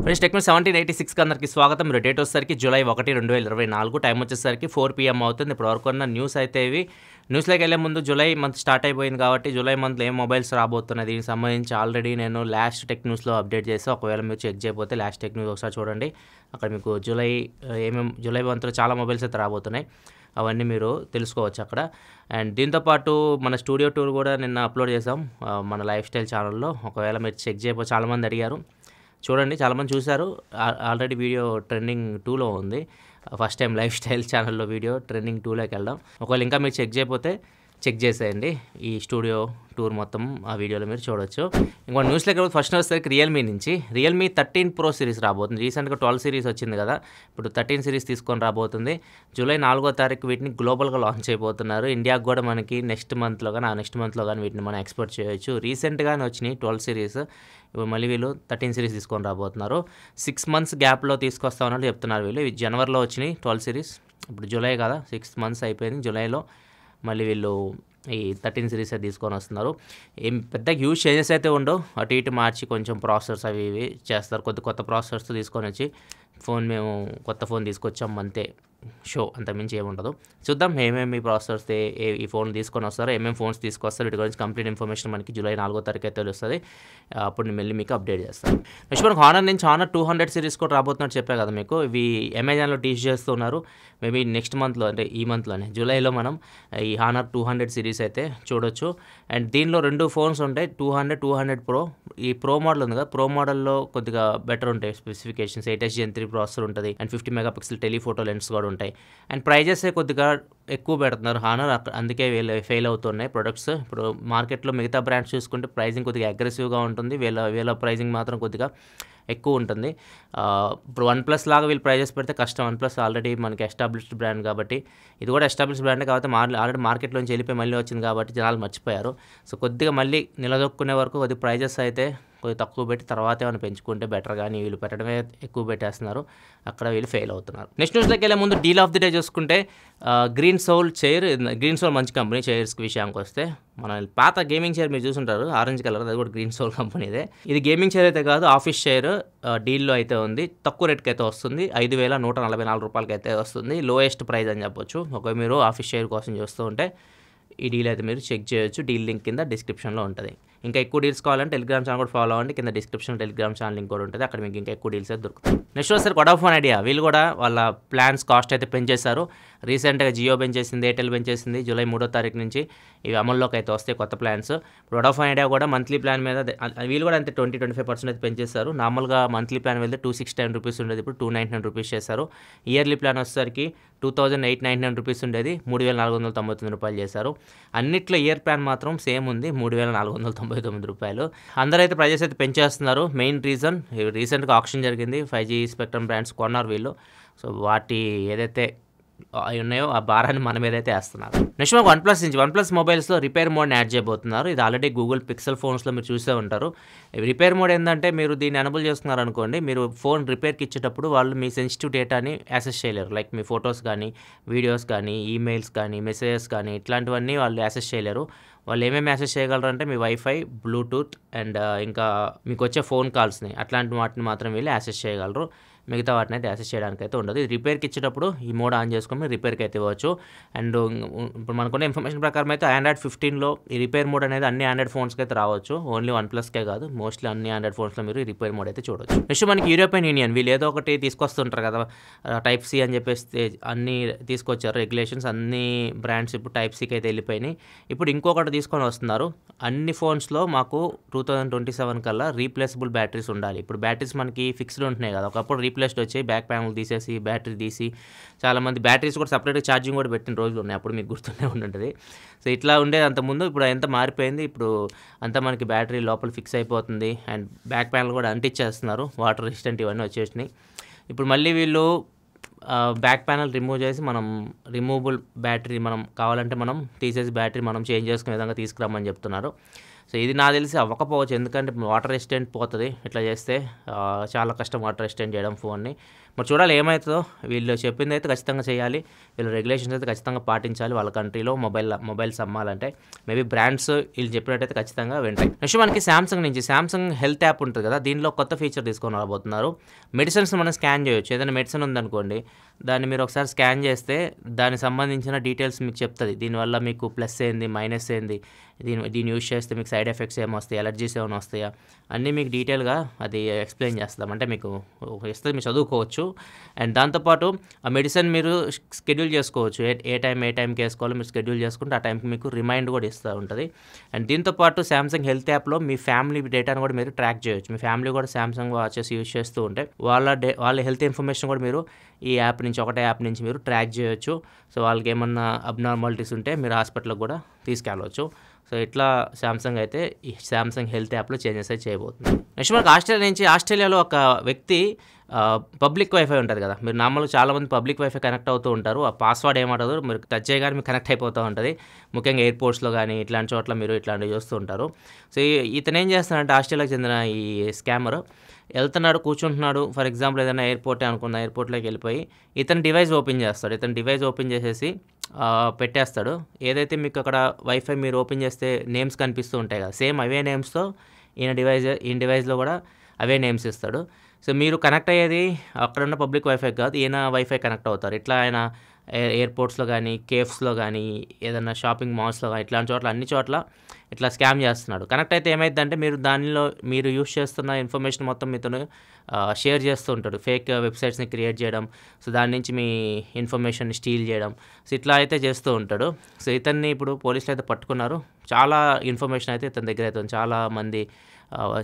Friends techno 1786కి అందరికీ స్వాగతం. మీరు డేట్ వచ్చేసరికి జూలై 1, 2024 టైం వచ్చేసరికి 4 PM అవుతుంది. ఇప్పుడు వరకు ఉన్న న్యూస్ అయితే ఇవి. న్యూస్లోకి వెళ్ళే ముందు జూలై మంత్ స్టార్ట్ అయిపోయింది కాబట్టి జూలై మంత్లో ఏం మొబైల్స్ రాబోతున్నాయి దీనికి సంబంధించి ఆల్రెడీ నేను లాస్ట్ టెక్ న్యూస్లో అప్డేట్ చేసి ఒకవేళ మీరు చెక్ చేయకపోతే లాస్ట్ టెక్ న్యూస్ ఒకసారి చూడండి. అక్కడ మీకు జూలై మంత్లో చాలా మొబైల్స్ అయితే రాబోతున్నాయి. అవన్నీ మీరు తెలుసుకోవచ్చు అక్కడ. అండ్ దీంతోపాటు మన స్టూడియో టూర్ కూడా నిన్న అప్లోడ్ చేసాం మన లైఫ్ స్టైల్ ఛానల్లో. ఒకవేళ మీరు చెక్ చేయకపోతే చాలామంది అడిగారు, చూడండి. చాలామంది చూశారు. ఆల్రెడీ వీడియో ట్రెండింగ్ 2లో ఉంది. ఫస్ట్ టైం లైఫ్ స్టైల్ ఛానల్లో వీడియో ట్రెండింగ్ 2లోకి వెళ్ళడం. ఒకవేళ ఇంకా మీరు చెక్ చేయకపోతే చెక్ చేసేయండి. ఈ స్టూడియో టూర్ మొత్తం ఆ వీడియోలో మీరు చూడొచ్చు. ఇంకో న్యూస్లోకి ఫస్ట్ వచ్చేసరికి రియల్మీ 13 Pro సిరీస్ రాబోతుంది. రీసెంట్గా 12 సిరీస్ వచ్చింది కదా, ఇప్పుడు 13 సిరీస్ తీసుకొని రాబోతుంది. జూలై 4వ తారీఖు వీటిని గ్లోబల్గా లాంచ్ అయిపోతున్నారు. ఇండియాకు కూడా మనకి నెక్స్ట్ మంత్లో కానీ వీటిని మనం ఎక్స్పోర్ట్ చేయొచ్చు. రీసెంట్గానే వచ్చినాయి 12 సిరీస్. ఇప్పుడు మళ్ళీ వీళ్ళు 13 సిరీస్ తీసుకొని రాబోతున్నారు. 6 months గ్యాప్లో తీసుకొస్తామన్నట్టు చెప్తున్నారు వీళ్ళు. జనవరిలో వచ్చినాయి 12 సిరీస్. ఇప్పుడు జూలై కదా, 6 months అయిపోయింది. జూలైలో మళ్ళీ వీళ్ళు ఈ 13 సిరీస్ తీసుకొని వస్తున్నారు. ఏం పెద్ద హ్యూజ్ చేంజెస్ అయితే ఉండవు. అటు ఇటు మార్చి కొంచెం ప్రాసెసర్స్ అవి ఇవి చేస్తారు. కొత్త ప్రాసెసర్స్ తీసుకొని వచ్చి మేము కొత్త ఫోన్ తీసుకొచ్చాం అంతే, షో అంతకుమించి ఏముండదు. చూద్దాం ఏమేమి ప్రాసెసర్స్ ఈ ఫోన్లు తీసుకొని వస్తారో, ఏమేమి ఫోన్స్ తీసుకొస్తారు, వీటి గురించి కంప్లీట్ ఇన్ఫర్మేషన్ మనకి జూలై 4వ తారీఖు అయితే తెలుస్తుంది. అప్పుడు నేను మళ్ళీ మీకు అప్డేట్ చేస్తాను. నెక్స్ట్ మనకు హానర్ నుంచి హానర్ 200 సిరీస్ కూడా రాబోతున్నట్టు చెప్పే కదా మీకు. ఇవి అమెజాన్లో టీచ్ చేస్తున్నారు. మేబీ నెక్స్ట్ మంత్లో, అంటే ఈ మంత్లోనే జూలైలో మనం ఈ హానర్ 200 సిరీస్ అయితే చూడొచ్చు. అండ్ దీనిలో 2 ఫోన్స్ ఉంటాయి, 200 Pro. ఈ ప్రో మోడల్ ఉంది కదా, ప్రో మోడల్లో కొద్దిగా బెటర్ ఉంటాయి స్పెసిఫికేషన్స్. 8S Gen 3 ప్రాసెసర్ ఉంటుంది అండ్ 50 MP టెలిఫోటో లెన్స్ కూడా ఉంటాయి. అండ్ ప్రైజెస్ కొద్దిగా ఎక్కువ పెడుతున్నారు హానర్, అందుకే ఫెయిల్ అవుతున్నాయి ప్రొడక్ట్స్. ఇప్పుడు మార్కెట్లో మిగతా బ్రాండ్స్ చూసుకుంటే ప్రైజింగ్ కొద్దిగా అగ్రెసివ్గా ఉంటుంది, వీళ్ళ ప్రైజింగ్ మాత్రం కొద్దిగా ఎక్కువ ఉంటుంది. ఇప్పుడు OnePlus లాగా వీళ్ళు ప్రైజెస్ పెడితే కష్టం. OnePlus ఆల్రెడీ మనకి ఎస్టాబ్లిష్డ్ బ్రాండ్ కాబట్టి, ఇది కూడా ఎస్టాబ్లిష్డ్ బ్రాండ్ కాబట్టి ఆల్రెడీ మార్కెట్లోంచి వెళ్ళిపోయి మళ్ళీ వచ్చింది కాబట్టి జనాలు మర్చిపోయారు. సో కొద్దిగా మళ్ళీ నిలదొక్కునే వరకు కొద్ది ప్రైజెస్ అయితే కొద్దిగా తక్కువ పెట్టి తర్వాత ఏమైనా పెంచుకుంటే బెటర్, కానీ వీళ్ళు పెట్టడమే ఎక్కువ పెట్టేస్తున్నారు, అక్కడ వీళ్ళు ఫెయిల్ అవుతున్నారు. నెక్స్ట్ న్యూస్లోకి వెళ్ళే ముందు డీల్ ఆఫ్ ది డే చూసుకుంటే గ్రీన్ సోల్ మంచి కంపెనీ. చైర్స్ విషయానికి వస్తే మన పాత గేమింగ్ చైర్ మీరు చూసుంటారు, ఆరెంజ్ కలర్, అది కూడా గ్రీన్ సోల్ కంపెనీదే. ఇది గేమింగ్ చైర్ అయితే కాదు, ఆఫీస్ చైర్. డీల్లో అయితే ఉంది, తక్కువ రేట్కి అయితే వస్తుంది. 5,144 రూపాయలకి అయితే వస్తుంది. లోయెస్ట్ ప్రైస్ అని చెప్పొచ్చు. ఒకవేళ మీరు ఆఫీస్ చైర్ కోసం చూస్తూ ఉంటే ఈ డీల్ అయితే మీరు చెక్ చేయొచ్చు. డీల్ లింక్ కింద డిస్క్రిప్షన్లో ఉంటుంది. ఇంకా ఎక్కువ డీల్స్ కావాలంటే టెలిగ్రామ్ ఛానల్ కూడా ఫాలో అవ్వండి. కింద డిస్క్రిప్షన్ టెలిగ్రామ్ ఛానల్ లింక్ కూడా ఉంటుంది, అక్కడ మీకు ఇంకా ఎక్కువ డీల్స్ అయితే దొరుకుతాయి. నెక్స్ట్ వస్తారు వొడాఫోన్ ఐడియా. వీళ్ళు కూడా వాళ్ళ ప్లాన్స్ కాస్ట్ అయితే పెంచేశారు. రీసెంట్గా జియో పెంచేసింది, ఎయిర్టెల్ పెంచేసింది. జూలై 3వ తారీఖు నుంచి ఇవి అమల్లోకి అయితే వస్తాయి కొత్త ప్లాన్స్. వొడాఫోన్ ఐడియా కూడా మంత్లీ ప్లాన్ మీద వీళ్ళు కూడా అంతే 20-25% అయితే పెంచేస్తారు. నార్మల్గా మంత్లీ ప్లాన్ వెళ్తే 269 రూపీస్ ఉండేది, ఇప్పుడు 299 రూపీస్ చేశారు. ఇయర్లీ ప్లాన్ వచ్చేసరికి 2,899 రూపీస్ ఉండేది, 3,499 రూపాయలు చేశారు. అన్నిట్లో ఇయర్ ప్లాన్ మాత్రం సేమ్ ఉంది, 3,499 రూపాయలు. అందరైతే ప్రైజెస్ అయితే పెంచేస్తున్నారు. మెయిన్ రీజన్ రీసెంట్గా ఆప్షన్ జరిగింది, 5G స్పెక్ట్రమ్ బ్రాండ్స్ కొన్నారు వీళ్ళు. సో వాటి ఏదైతే ఉన్నాయో ఆ భారాన్ని మన మీద అయితే వేస్తున్నారు. నెక్స్ట్ మనకు వన్ప్లస్ మొబైల్స్లో రిపేర్ మోడ్ని యాడ్ చేయబోతున్నారు. ఇది ఆల్రెడీ గూగుల్ పిక్సెల్ ఫోన్స్లో మీరు చూసే ఉంటారు. రిపేర్ మోడ్ ఏంటంటే, మీరు దీన్ని ఎనేబుల్ చేసుకున్నారు అనుకోండి, మీరు ఫోన్ రిపేర్కి ఇచ్చేటప్పుడు వాళ్ళు మీ సెన్సిటివ్ డేటాని యాక్సెస్ చేయలేరు. లైక్ మీ ఫొటోస్ కానీ, వీడియోస్ కానీ, ఈమెయిల్స్ కానీ, మెసేజెస్ కానీ, ఇట్లాంటివన్నీ వాళ్ళు యాక్సెస్ చేయలేరు. వాళ్ళు ఏమేమి యాక్సెస్ చేయగలరు అంటే మీ వైఫై, బ్లూటూత్ అండ్ ఇంకా మీకు వచ్చే ఫోన్ కాల్స్ని, అట్లాంటి వాటిని మాత్రం వీళ్ళు యాక్సెస్ చేయగలరు. మిగతా వాటిని అయితే యాక్సెస్ చేయడానికి అయితే ఉండదు. ఇది రిపేర్కి ఇచ్చేటప్పుడు ఈ మోడ్ ఆన్ చేసుకొని రిపేర్కి అయితే ఇవ్వచ్చు. అండ్ ఇప్పుడు మనకున్న ఇన్ఫర్మేషన్ ప్రకారం అయితే Android 15లో ఈ రిపేర్ మోడ్ అనేది అన్ని ఆండ్రాయిడ్ ఫోన్స్కి అయితే రావచ్చు. ఓన్లీ OnePlusకే కాదు, మోస్ట్లీ అన్ని ఆండ్రాయిడ్ ఫోన్స్లో మీరు ఈ రిపేర్ మోడ్ అయితే చూడవచ్చు. నెక్స్ట్ మనకి యూరోపియన్ యూనియన్ వీళ్ళు ఏదో ఒకటి తీసుకొస్తుంటారు కదా, Type C అని చెప్పేసి అన్ని తీసుకొచ్చారు రెగ్యులేషన్స్. అన్ని బ్రాండ్స్ ఇప్పుడు Type Cకి అయితే వెళ్ళిపోయినాయి. ఇప్పుడు ఇంకొకటి తీసుకొని వస్తున్నారు. అన్ని ఫోన్స్లో మాకు 2027 కల్లా రీప్లేసబుల్ బ్యాటరీస్ ఉండాలి. ఇప్పుడు బ్యాటరీస్ మనకి ఫిక్స్డ్ ఉంటున్నాయి కదా, ఒకప్పుడు రీప్లేస్డ్ వచ్చాయి, బ్యాక్ ప్యానల్ తీసేసి బ్యాటరీ తీసి చాలామంది బ్యాటరీస్ కూడా సపరేట్గా ఛార్జింగ్ కూడా పెట్టిన రోజులు ఉన్నాయి, అప్పుడు మీకు గుర్తుండే ఉంటుంది. సో ఇట్లా ఉండేది అంతకుముందు, ఇప్పుడు ఎంత మారిపోయింది. ఇప్పుడు అంతా మనకి బ్యాటరీ లోపల ఫిక్స్ అయిపోతుంది అండ్ బ్యాక్ ప్యానల్ కూడా అంటించేస్తున్నారు, వాటర్ రెసిస్టెంట్ ఇవన్నీ వచ్చేసినాయి. ఇప్పుడు మళ్ళీ వీళ్ళు బ్యాక్ ప్యానల్ రిమూవ్ చేసి మనం రిమూవబుల్ బ్యాటరీ మనం కావాలంటే మనం తీసేసి బ్యాటరీ మనం చేంజ్ చేసుకునే విధంగా తీసుకురామని చెప్తున్నారు. సో ఇది నాకు తెలిసి అవ్వకపోవచ్చు, ఎందుకంటే వాటర్ రెసిస్టెంట్ పోతుంది ఇట్లా చేస్తే. చాలా కష్టం వాటర్ రెసిస్టెంట్ చేయడం ఫోన్ని. మరి చూడాలి ఏమవుతుందో. వీళ్ళు చెప్పింది అయితే ఖచ్చితంగా చేయాలి, వీళ్ళు రెగ్యులేషన్స్ అయితే ఖచ్చితంగా పాటించాలి వాళ్ళ కంట్రీలో మొబైల్స్ అమ్మాలంటే. మేబీ బ్రాండ్స్ వీళ్ళు చెప్పినట్టయితే ఖచ్చితంగా వింటాయి. నెక్స్ట్ మనకి సామ్సంగ్ నుంచి సామ్సంగ్ హెల్త్ యాప్ ఉంటుంది కదా, దీనిలో కొత్త ఫీచర్ తీసుకొని రాబోతున్నారు. మెడిసిన్స్ మనం స్కాన్ చేయొచ్చు. ఏదైనా మెడిసిన్ ఉందనుకోండి, దాన్ని మీరు ఒకసారి స్కాన్ చేస్తే దానికి సంబంధించిన డీటెయిల్స్ మీకు చెప్తుంది. దీనివల్ల మీకు ప్లస్ ఏంది, మైనస్ ఏంది, దీన్ని యూజ్ చేస్తే మీకు సైడ్ ఎఫెక్ట్స్ ఏమొస్తాయి, ఎలర్జీస్ ఏమైనా వస్తాయా, అన్నీ మీకు డీటెయిల్గా అది ఎక్స్ప్లెయిన్ చేస్తాం. అంటే మీకు ఇస్తుంది, మీరు చదువుకోవచ్చు. అండ్ దాంతోపాటు ఆ మెడిసిన్ మీరు షెడ్యూల్ చేసుకోవచ్చు. ఏ టైంకి వేసుకోవాలో మీరు షెడ్యూల్ చేసుకుంటే ఆ టైంకి మీకు రిమైండ్ కూడా ఇస్తూ ఉంటుంది. అండ్ దీంతోపాటు సామ్సంగ్ హెల్త్ యాప్లో మీ ఫ్యామిలీ డేటాను కూడా మీరు ట్రాక్ చేయొచ్చు. మీ ఫ్యామిలీ కూడా సామ్సంగ్ వాచెస్ యూజ్ చేస్తూ ఉంటే వాళ్ళ హెల్త్ ఇన్ఫర్మేషన్ కూడా మీరు ఈ యాప్ నుంచి, ఒకటే యాప్ నుంచి మీరు ట్రాక్ చేయొచ్చు. సో వాళ్ళకి ఏమన్నా అబ్నార్మాలిటీస్ ఉంటే మీరు హాస్పిటల్కి కూడా తీసుకెళ్ళవచ్చు. సో ఇట్లా సామ్సంగ్ అయితే ఈ సామ్సంగ్ హెల్త్ యాప్లో చేంజెస్ అయితే చేయబోతుంది. నెక్స్ట్ మనకు ఆస్ట్రేలియాలో ఒక వ్యక్తి పబ్లిక్ వైఫై ఉంటుంది కదా, మీరు నార్మల్గా చాలామంది పబ్లిక్ వైఫై కనెక్ట్ అవుతూ ఉంటారు. ఆ పాస్వర్డ్ ఏమంటారు మీరు టచ్ చేయగానే మీకు కనెక్ట్ అయిపోతూ ఉంటుంది. ముఖ్యంగా ఎయిర్పోర్ట్స్లో కానీ ఇట్లాంటి చోట్ల మీరు ఇట్లాంటివి చూస్తూ ఉంటారు. సో ఇతను ఏం చేస్తాడంటే, ఆస్ట్రేలియాకి చెందిన ఈ స్కామర్ వెళ్తున్నాడు, కూర్చుంటున్నాడు. ఫర్ ఎగ్జాంపుల్ ఏదైనా ఎయిర్పోర్టే అనుకున్న, ఎయిర్పోర్ట్లోకి వెళ్ళిపోయి ఇతను డివైస్ ఓపెన్ చేస్తాడు. ఇతను డివైస్ ఓపెన్ చేసేసి పెట్టేస్తాడు. ఏదైతే మీకు అక్కడ వైఫై మీరు ఓపెన్ చేస్తే నేమ్స్ కనిపిస్తూ ఉంటాయి కదా, సేమ్ అవే నేమ్స్తో ఈయన డివైస్లో కూడా అవే నేమ్స్ ఇస్తాడు. సో మీరు కనెక్ట్ అయ్యేది అక్కడున్న పబ్లిక్ వైఫై కాదు, ఈయన వైఫై కనెక్ట్ అవుతారు. ఇట్లా ఆయన ఎయిర్పోర్ట్స్లో కానీ, కేఫ్స్లో కానీ, ఏదైనా షాపింగ్ మాల్స్లో కానీ, ఇట్లాంటి చోట్ల అన్ని చోట్ల ఇట్లా స్కామ్ చేస్తున్నాడు. కనెక్ట్ అయితే ఏమైందంటే, మీరు యూస్ చేస్తున్న ఇన్ఫర్మేషన్ మొత్తం మీతో షేర్ చేస్తూ ఉంటాడు. ఫేక్ వెబ్సైట్స్ని క్రియేట్ చేయడం, సో దాని నుంచి మీ ఇన్ఫర్మేషన్ని స్టీల్ చేయడం, సో ఇట్లా అయితే చేస్తూ ఉంటాడు. సో ఇతన్ని ఇప్పుడు పోలీసులు అయితే పట్టుకున్నారు. చాలా ఇన్ఫర్మేషన్ అయితే ఇతని దగ్గర అయితే చాలా మంది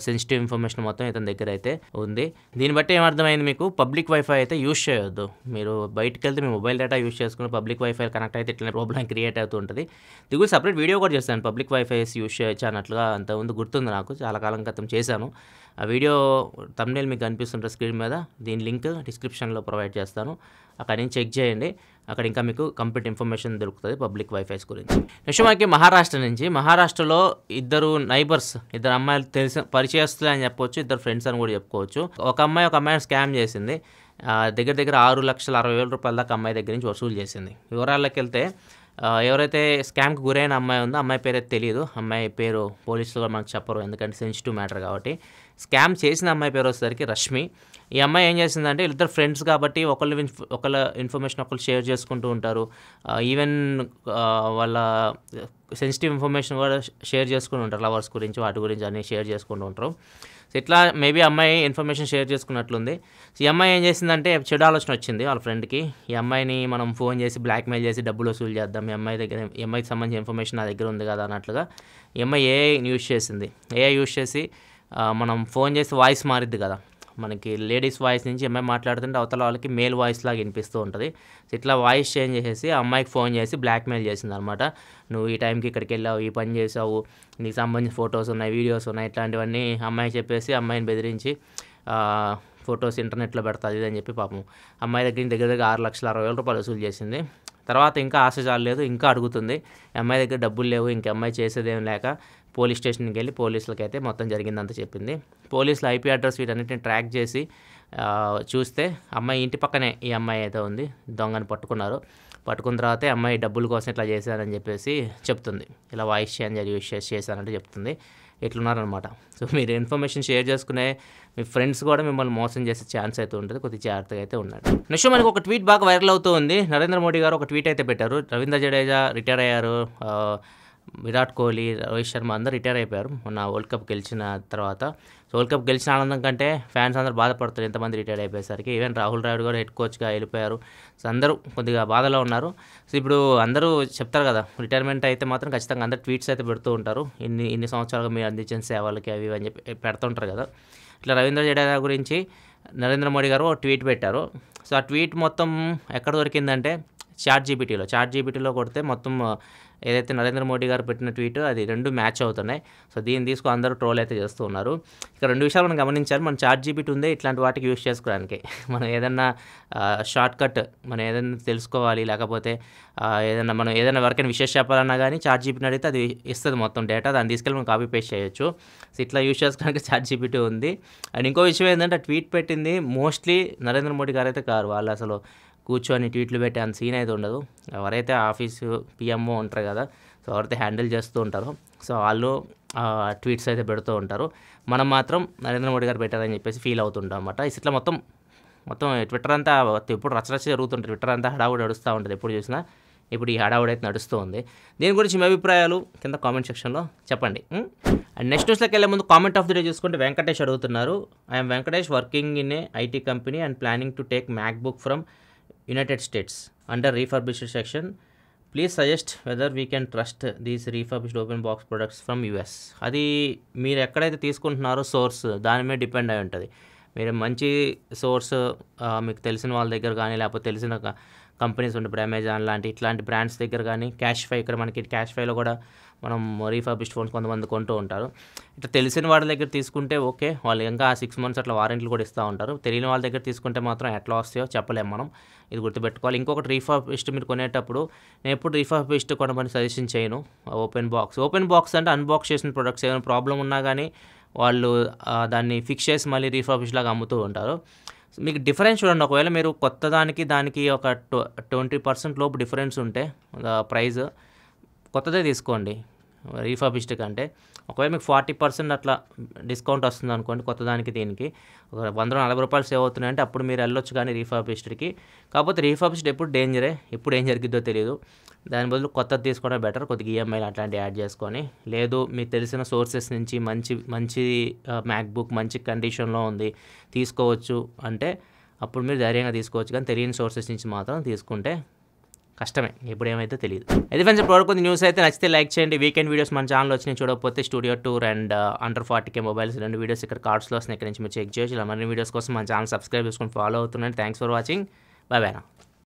సెన్సిటివ్ ఇన్ఫర్మేషన్ మొత్తం ఇతని దగ్గర అయితే ఉంది. దీన్ని బట్టి ఏమర్థమైంది మీకు, పబ్లిక్ వైఫై అయితే యూజ్ చేయొద్దు. మీరు బయటకు వెళ్తే మీ మొబైల్ డేటా యూజ్ చేసుకుని పబ్లిక్ వైఫై కనెక్ట్ అయితే ఇట్లా ప్రాబ్లం క్రియేట్ అవుతూ ఉంటుంది. దిగులు సపరేట్ వీడియో కూడా చేస్తాను, పబ్లిక్ వైఫైస్ యూజ్ చేయొచ్చు అన్నట్లుగా. అంతకుముందు గుర్తుంది నాకు, చాలా కాలం క్రితం చేశాను. ఆ వీడియో థంబ్నెయిల్ మీకు కనిపిస్తుంటుంది స్క్రీన్ మీద, దీని లింక్ డిస్క్రిప్షన్లో ప్రొవైడ్ చేస్తాను. అక్కడ నుంచి చెక్ చేయండి, అక్కడ ఇంకా మీకు కంప్లీట్ ఇన్ఫర్మేషన్ దొరుకుతుంది పబ్లిక్ వైఫైస్ గురించి. నెక్స్ట్ మనకి మహారాష్ట్రలో ఇద్దరు నైబర్స్, ఇద్దరు అమ్మాయిలు పరిచయస్తులు అని చెప్పొచ్చు, ఇద్దరు ఫ్రెండ్స్ అని కూడా చెప్పుకోవచ్చు. ఒక అమ్మాయిని స్కామ్ చేసింది. దగ్గర 6,60,000 రూపాయల దాకా అమ్మాయి దగ్గర నుంచి వసూలు చేసింది. వివరాల్లోకి వెళ్తే, ఎవరైతే స్కామ్కి గురైన అమ్మాయి ఉందో, అమ్మాయి పేరు అయితే తెలియదు. అమ్మాయి పేరు పోలీసులు కూడా మనకు చెప్పరు, ఎందుకంటే సెన్సిటివ్ మ్యాటర్ కాబట్టి. స్కామ్ చేసిన అమ్మాయి పేరు వచ్చేసరికి రష్మి. ఈ అమ్మాయి ఏం చేసిందంటే, ఇద్దరు ఫ్రెండ్స్ కాబట్టి ఒకళ్ళ ఇన్ఫర్మేషన్ ఒకళ్ళు షేర్ చేసుకుంటూ ఉంటారు. ఈవెన్ వాళ్ళ సెన్సిటివ్ ఇన్ఫర్మేషన్ కూడా షేర్ చేసుకుని ఉంటారు, లవర్స్ గురించి వాటి గురించి అన్నీ షేర్ చేసుకుంటూ ఉంటారు. సో ఇట్లా మేబీ అమ్మాయి ఇన్ఫర్మేషన్ షేర్ చేసుకున్నట్లుంది. సో ఈ అమ్మాయి ఏం చేసిందంటే, చెడు ఆలోచన వచ్చింది వాళ్ళ ఫ్రెండ్కి. ఈ అమ్మాయిని మనం ఫోన్ చేసి బ్లాక్మెయిల్ చేసి డబ్బులు వసూలు చేద్దాం, ఈ అమ్మాయికి సంబంధించిన ఇన్ఫర్మేషన్ నా దగ్గర ఉంది కదా అన్నట్లుగా ఈ అమ్మాయి ఏఐ యూజ్ చేసింది. ఏఐ యూజ్ చేసి మనం ఫోన్ చేసి వాయిస్ మారిద్ది కదా, మనకి లేడీస్ వాయిస్ నుంచి అమ్మాయి మాట్లాడుతుంటే అవతల వాళ్ళకి మేల్ వాయిస్ లాగా వినిపిస్తూ ఉంటుంది. సో ఇట్లా వాయిస్ చేంజ్ చేసేసి అమ్మాయికి ఫోన్ చేసి బ్లాక్మెయిల్ చేసింది అనమాట. నువ్వు ఈ టైంకి ఇక్కడికి వెళ్ళావు, ఈ పని చేసావు, నీకు సంబంధించిన ఫొటోస్ ఉన్నాయి, వీడియోస్ ఉన్నాయి, ఇట్లాంటివన్నీ అమ్మాయికి చెప్పేసి అమ్మాయిని బెదిరించి ఫొటోస్ ఇంటర్నెట్లో పెడతాది ఇది అని చెప్పి పాపం అమ్మాయి దగ్గర 6,60,000 రూపాయలు వసూలు చేసింది. తర్వాత ఇంకా ఆశ చాలలేదు, ఇంకా అడుగుతుంది. అమ్మాయి దగ్గర డబ్బులు లేవు, ఇంక అమ్మాయి చేసేదేం లేక పోలీస్ స్టేషన్కి వెళ్ళి పోలీసులకి అయితే మొత్తం జరిగిందంతా చెప్పింది. పోలీసులు ఐపీ అడ్రస్ వీటన్నిటిని ట్రాక్ చేసి చూస్తే అమ్మాయి ఇంటి పక్కనే ఈ అమ్మాయి అయితే ఉంది. దొంగని పట్టుకున్న తర్వాత అమ్మాయి డబ్బుల కోసం ఇట్లా చేశానని చెప్పేసి చెప్తుంది. ఇలా వాయిస్ చేంజ్ యూజ్ చేశానంటే చెప్తుంది. ఇట్లున్నారనమాట. సో మీరు ఇన్ఫర్మేషన్ షేర్ చేసుకునే మీ ఫ్రెండ్స్ కూడా మిమ్మల్ని మోసం చేసే ఛాన్స్ అయితే ఉంటుంది, కొద్దిగా జాగ్రత్తగా అయితే ఉండండి. నెక్స్ట్ మనకు ఒక ట్వీట్ బాగా వైరల్ అవుతూ ఉంది. నరేంద్ర మోడీ గారు ఒక ట్వీట్ అయితే పెట్టారు. రవీంద్ర జడేజా రిటైర్ అయ్యారు, విరాట్ కోహ్లీ, రోహిత్ శర్మ అందరూ రిటైర్ అయిపోయారు మొన్న వరల్డ్ కప్ గెలిచిన తర్వాత. సో వరల్డ్ కప్ గెలిచిన ఆనందం కంటే ఫ్యాన్స్ అందరూ బాధపడతారు ఎంతమంది రిటైర్ అయిపోయేసరికి. ఈవెన్ రాహుల్ ద్రావిడ్ కూడా హెడ్ కోచ్గా వెళ్ళిపోయారు. సో అందరూ కొద్దిగా బాధలో ఉన్నారు. సో ఇప్పుడు అందరూ చెప్తారు కదా, రిటైర్మెంట్ అయితే మాత్రం ఖచ్చితంగా అందరూ ట్వీట్స్ అయితే పెడుతూ ఉంటారు. ఇన్ని సంవత్సరాలుగా మీరు అందించిన సేవలకి అవి అని చెప్పి పెడుతుంటారు కదా. ఇట్లా రవీంద్ర జడేజా గురించి నరేంద్ర మోడీ గారు ట్వీట్ పెట్టారు. సో ఆ ట్వీట్ మొత్తం ఎక్కడ దొరికిందంటే చాట్ జీపీటీలో కొడితే మొత్తం ఏదైతే నరేంద్ర మోడీ గారు పెట్టిన ట్వీట్ అది 2 మ్యాచ్ అవుతున్నాయి. సో దీన్ని తీసుకొని అందరూ ట్రోల్ అయితే చేస్తూ ఉన్నారు. ఇక 2 విషయాలు మనం గమనించాలి. మన చాట్ జీపీటీ ఉందే ఇట్లాంటి వాటికి యూజ్ చేసుకోవడానికి. మనం ఏదన్నా షార్ట్‌కట్ మనం ఏదైనా తెలుసుకోవాలి, లేకపోతే మనం ఏదైనా ఎవరికైనా విషయం చెప్పాలన్నా కానీ చాట్ జీపీటీని అడిగితే అది ఇస్తుంది మొత్తం డేటా. దాన్ని తీసుకెళ్ళి మనం కాపీ పేస్ట్ చేయొచ్చు. సో ఇట్లా యూజ్ చేసుకోవడానికి చాట్ జీపీటీ ఉంది. అండ్ ఇంకో విషయం ఏంటంటే ట్వీట్ పెట్టింది మోస్ట్లీ నరేంద్ర మోడీ గారు అయితే కారు. వాళ్ళు అసలు కూర్చొని ట్వీట్లు పెట్టే అంత సీన్ అయితే ఉండదు. ఎవరైతే ఆఫీసు పిఎంఓ ఉంటారు కదా, సో ఎవరైతే హ్యాండిల్ చేస్తూ ఉంటారో సో వాళ్ళు ట్వీట్స్ అయితే పెడుతూ ఉంటారు. మనం మాత్రం నరేంద్ర మోడీ గారు పెట్టారని చెప్పేసి ఫీల్ అవుతుంటాం అనమాట. ఇట్లా మొత్తం ట్విట్టర్ అంతా ఎప్పుడు రచరచ జరుగుతుంటుంది. ట్విట్టర్ అంతా హడావుడి నడుస్తూ ఉంటుంది ఎప్పుడు చూసినా. ఇప్పుడు ఈ హడావుడి అయితే నడుస్తూ ఉంది. దీని గురించి మీ అభిప్రాయాలు కింద కామెంట్ సెక్షన్లో చెప్పండి. అండ్ నెక్స్ట్ న్యూస్లోకి వెళ్ళే ముందు కామెంట్ ఆఫ్ ది డే చూసుకుంటే వెంకటేష్ అడుగుతున్నారు. I'm Venkatesh working in a IT company and planning to take MacBook from United States under refurbished section. Please suggest whether we can trust these refurbished open box products from US. అది మీరు ఎక్కడైతే తీసుకుంటున్నారో source దాని మీద depend అయి ఉంటుంది. మీరు మంచి సోర్స్ మీకు తెలిసిన వాళ్ళ దగ్గర కానీ, లేకపోతే తెలిసిన కంపెనీస్ ఉంటాయి. ఇప్పుడు అమెజాన్ ఇట్లాంటి బ్రాండ్స్ దగ్గర కానీ, క్యాష్ఫై, ఇక్కడ మనకి క్యాష్ఫైలో కూడా మనం రీఫర్బిష్డ్ ఫోన్స్ కొంతమంది కొంటూ ఉంటారు. ఇట్లా తెలిసిన వాళ్ళ దగ్గర తీసుకుంటే ఓకే, వాళ్ళు ఇంకా 6 months అట్లా వారంటీలు కూడా ఇస్తూ ఉంటారు. తెలియని వాళ్ళ దగ్గర తీసుకుంటే మాత్రం ఎట్లా వస్తాయో చెప్పలేము మనం. ఇది గుర్తుపెట్టుకోవాలి. ఇంకొకటి రీఫర్బిష్డ్ మీరు కొనేటప్పుడు నేను ఎప్పుడు రీఫర్బిష్డ్ కొనమని సజెషన్ చేయను. ఓపెన్ బాక్స్ అంటే అన్బాక్స్ చేసిన ప్రొడక్ట్స్ ఏమైనా ప్రాబ్లం ఉన్నా కానీ వాళ్ళు దాన్ని ఫిక్స్ చేసి మళ్ళీ రీఫర్బిష్డ్ లాగా అమ్ముతూ ఉంటారు. మీకు డిఫరెన్స్ చూడండి. ఒకవేళ మీరు కొత్త దానికి ఒక 20% లోపు డిఫరెన్స్ ఉంటే ప్రైస్ కొత్తదే తీసుకోండి రీఫర్బిష్డ్ కంటే. ఒకవేళ మీకు 40% అట్లా డిస్కౌంట్ వస్తుంది అనుకోండి కొత్తదానికి, దీనికి ఒక ₹140 సేవ్ అవుతున్నాయంటే అప్పుడు మీరు వెళ్ళొచ్చు కానీ రీఫర్బిష్డ్కి. కాకపోతే రీఫర్బిష్డ్ ఎప్పుడు డేంజరే, ఎప్పుడు ఏం జరిగిద్దో తెలియదు. దాని బదులు కొత్తది తీసుకోవడం బెటర్. కొద్దిగా ఈఎంఐలు అట్లాంటివి యాడ్ చేసుకొని, లేదు మీకు తెలిసిన సోర్సెస్ నుంచి మంచి మ్యాక్బుక్ మంచి కండిషన్లో ఉంది తీసుకోవచ్చు అంటే అప్పుడు మీరు ధైర్యంగా తీసుకోవచ్చు. కానీ తెలియని సోర్సెస్ నుంచి మాత్రం తీసుకుంటే కష్టమే, ఎప్పుడు ఏమైతే తెలియదు. ఇది ఫ్రెండ్స్ ఇప్పటివరకు కొన్ని న్యూస్ అయితే నచ్చితే లైక్ చేయండి. వీకెండ్ వీడియోస్ మన ఛానల్ వచ్చినాయి చూడకపోతే studio tour and under 40K mobiles 2 videos ఇక్కడ కార్డ్స్లో వస్తున్నాయి. ఇక్కడ నుంచి మీరు చెక్ చేయొచ్చు. ఇలా మరిన్ని వీడియోస్ కోసం మన ఛానల్ సబ్స్క్రైబ్ చేసుకొని ఫాలో అవుతున్నాను. Thanks for watching. By by నా.